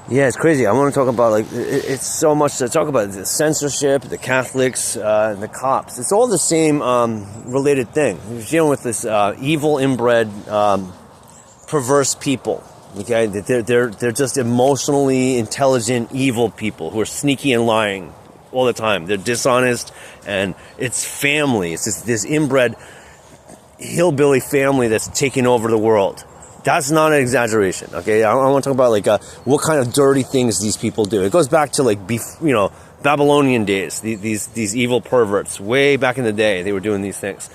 Yeah, it's crazy. I want to talk about, like, it's so much to talk about. The censorship, the Catholics, and the cops. It's all the same related thing. You're dealing with this evil, inbred, perverse people. Okay, they're just emotionally intelligent, evil people who are sneaky and lying all the time. They're dishonest, and it's family. It's this inbred hillbilly family that's taking over the world. That's not an exaggeration, okay? I want to talk about, like, what kind of dirty things these people do. It goes back to, like, Babylonian days. These evil perverts, way back in the day, they were doing these things.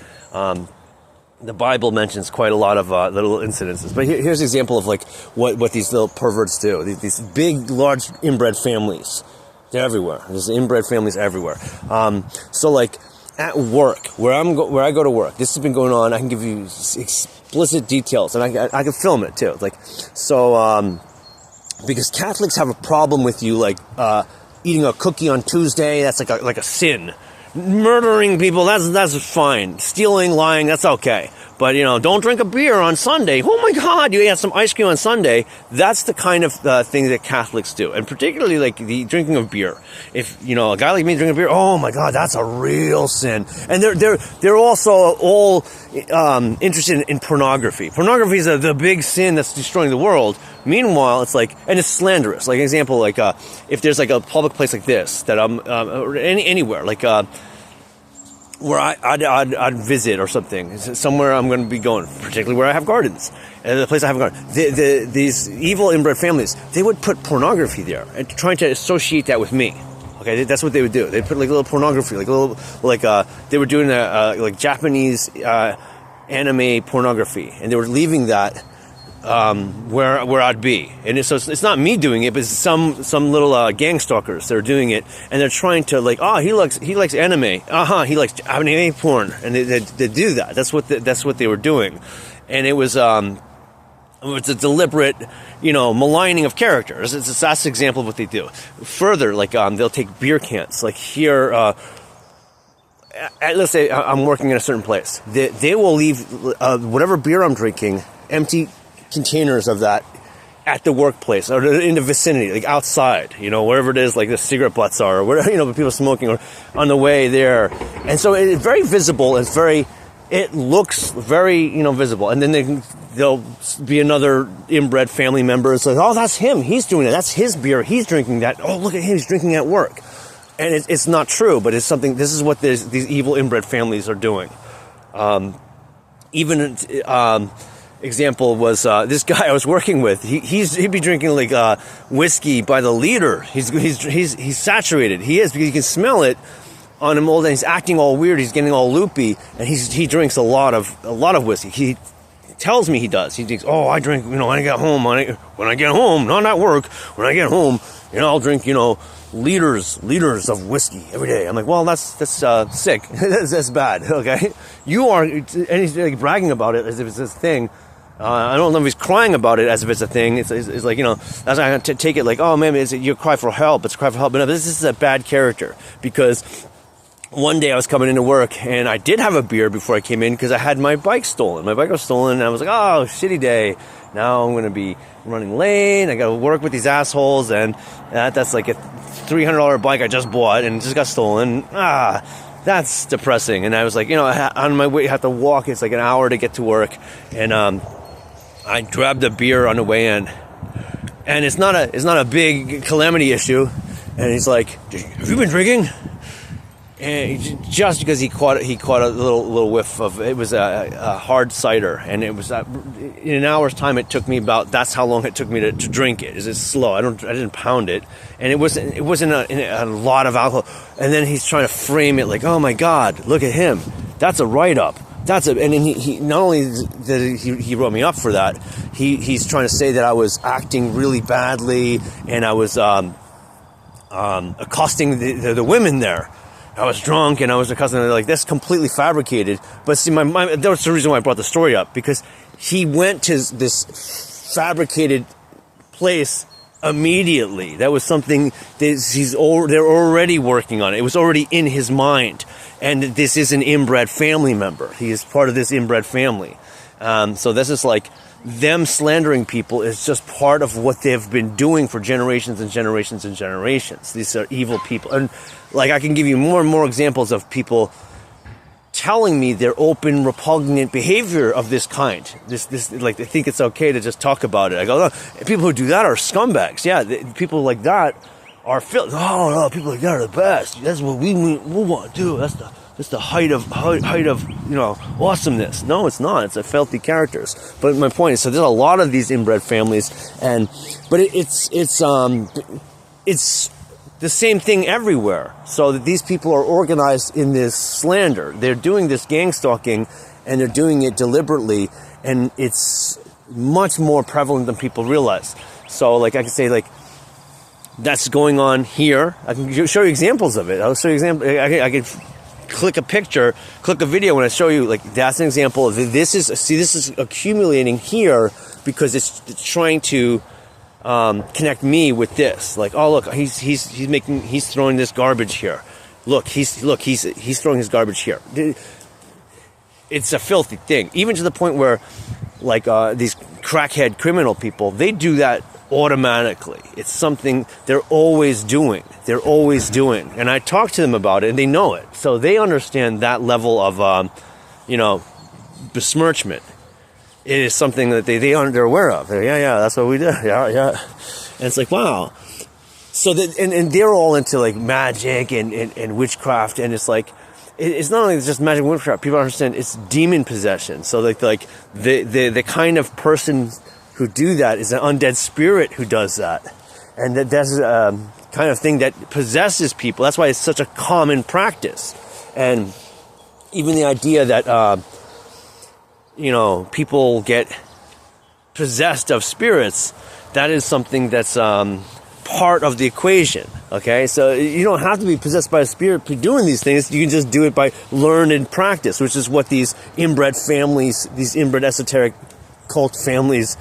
The Bible mentions quite a lot of little incidences. But here's an example of, like, what these little perverts do. These big, large inbred families. They're everywhere. There's inbred families everywhere. So, like, at work, where I go to work, this has been going on. I can give you explicit details, and I can film it too. Like, so, because Catholics have a problem with you, like, eating a cookie on Tuesday. That's like a sin. Murdering people, that's fine. Stealing, lying, that's okay. But, don't drink a beer on Sunday. Oh my God, you had some ice cream on Sunday. That's the kind of thing that Catholics do. And particularly, like, the drinking of beer. If, a guy like me drinking beer, oh my God, that's a real sin. And they're also all interested in pornography. Pornography is the big sin that's destroying the world. Meanwhile, it's like, and it's slanderous. Like, example, like, if there's, like, a public place like this that or anywhere, like, where I'd visit or something, somewhere I'm going to be going, particularly where I have gardens, and the place I have a garden. These evil inbred families, they would put pornography there and trying to associate that with me. Okay, that's what they would do. They'd put, like, little pornography, they were doing like Japanese anime pornography, and they were leaving that where I'd be, and so it's not me doing it, but it's some little gang stalkers that are doing it, and they're trying to, like, he likes anime, he likes anime porn, and they do that. That's what they were doing, and it was a deliberate, maligning of characters. That's the example of what they do. Further, like, they'll take beer cans, like here. Let's say I'm working in a certain place. They will leave whatever beer I'm drinking, empty containers of that at the workplace or in the vicinity, like outside, wherever it is, like the cigarette butts are, or whatever, people smoking, or on the way there. And so it's very visible. It looks very, visible. And then there'll be another inbred family member. It's like, oh, that's him. He's doing it. That's his beer. He's drinking that. Oh, look at him. He's drinking at work. And it's not true, but it's something. This is what these evil inbred families are doing. Example was this guy I was working with. He'd be drinking, like, whiskey by the liter. He's saturated. He is, because you can smell it on him all day. He's acting all weird. He's getting all loopy, and he drinks a lot of whiskey. He tells me he does. He thinks, oh, I drink, when I get home. When I get home, not at work. When I get home, I'll drink, liters of whiskey every day. I'm like, well, that's sick. that's bad. Okay, you are, and he's, like, bragging about it as if it's this thing. I don't know if he's crying about it as if it's a thing. It's like, that's I take it like, oh man, it's your cry for help. It's a cry for help. But no, this is a bad character, because one day I was coming into work and I did have a beer before I came in because I had my bike stolen. My bike was stolen, and I was like, oh, shitty day. Now I'm going to be running late. I got to work with these assholes, and that's like a $300 bike I just bought and it just got stolen. That's depressing. And I was like, on my way, I have to walk. It's like an hour to get to work, and I grabbed a beer on the way in, and it's not a big calamity issue. And he's like, have you been drinking? And just because he caught a little whiff of it, was a hard cider, and it was in an hour's time. It took me that's how long it took me to drink it. It's slow. I didn't pound it, and it wasn't a lot of alcohol. And then he's trying to frame it like, oh my God, look at him. That's a write up. And then he not only did he wrote me up for that, he's trying to say that I was acting really badly, and I was accosting the women there. I was drunk and I was accosting them. Like, that's completely fabricated. But see, that was the reason why I brought the story up, because he went to this fabricated place immediately. That was something that they're already working on. It was already in his mind. And this is an inbred family member. He is part of this inbred family. So this is like them slandering people is just part of what they've been doing for generations and generations and generations. These are evil people. And like, I can give you more and more examples of people telling me their open, repugnant behavior of this kind. This like, they think it's okay to just talk about it. I go, oh, people who do that are scumbags. Yeah, people like that are oh no, people like that are the best. That's what we want to do. That's the height of awesomeness. No, it's not. It's a filthy characters. But my point is, so there's a lot of these inbred families, but it's the same thing everywhere. So that these people are organized in this slander. They're doing this gang stalking, and they're doing it deliberately, and it's much more prevalent than people realize. So, like, I can say, like, that's going on here. I can show you examples of it. I'll show you examples. I can click a picture, click a video when I show you, like, that's an example of this is accumulating here because it's trying to connect me with this. Like, oh look, he's throwing this garbage here. He's throwing his garbage here. It's a filthy thing, even to the point where, like, these crackhead criminal people, they do that automatically. It's something they're always doing. And I talk to them about it, and they know it. So they understand that level of, besmirchment. It is something that they're aware of. Yeah, that's what we do. Yeah. And it's like, wow. So that, and they're all into, like, magic and witchcraft, and it's like, it's not only just magic and witchcraft. People understand it's demon possession. So like the kind of person who do that is an undead spirit who does that. And that's kind of thing that possesses people. That's why it's such a common practice. And even the idea that, people get possessed of spirits, that is something that's part of the equation. Okay, so you don't have to be possessed by a spirit for doing these things. You can just do it by learned practice, which is what these inbred families, these inbred esoteric cult families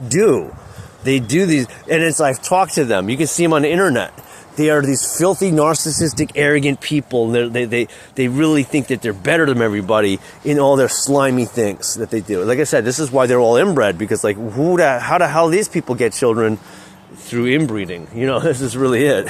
do. They do these, and it's, I've talked to them. You can see them on the internet. They are these filthy, narcissistic, arrogant people. They really think that they're better than everybody in all their slimy things that they do. Like I said, this is why they're all inbred, because, like, how the hell these people get children? Through inbreeding. This is really it.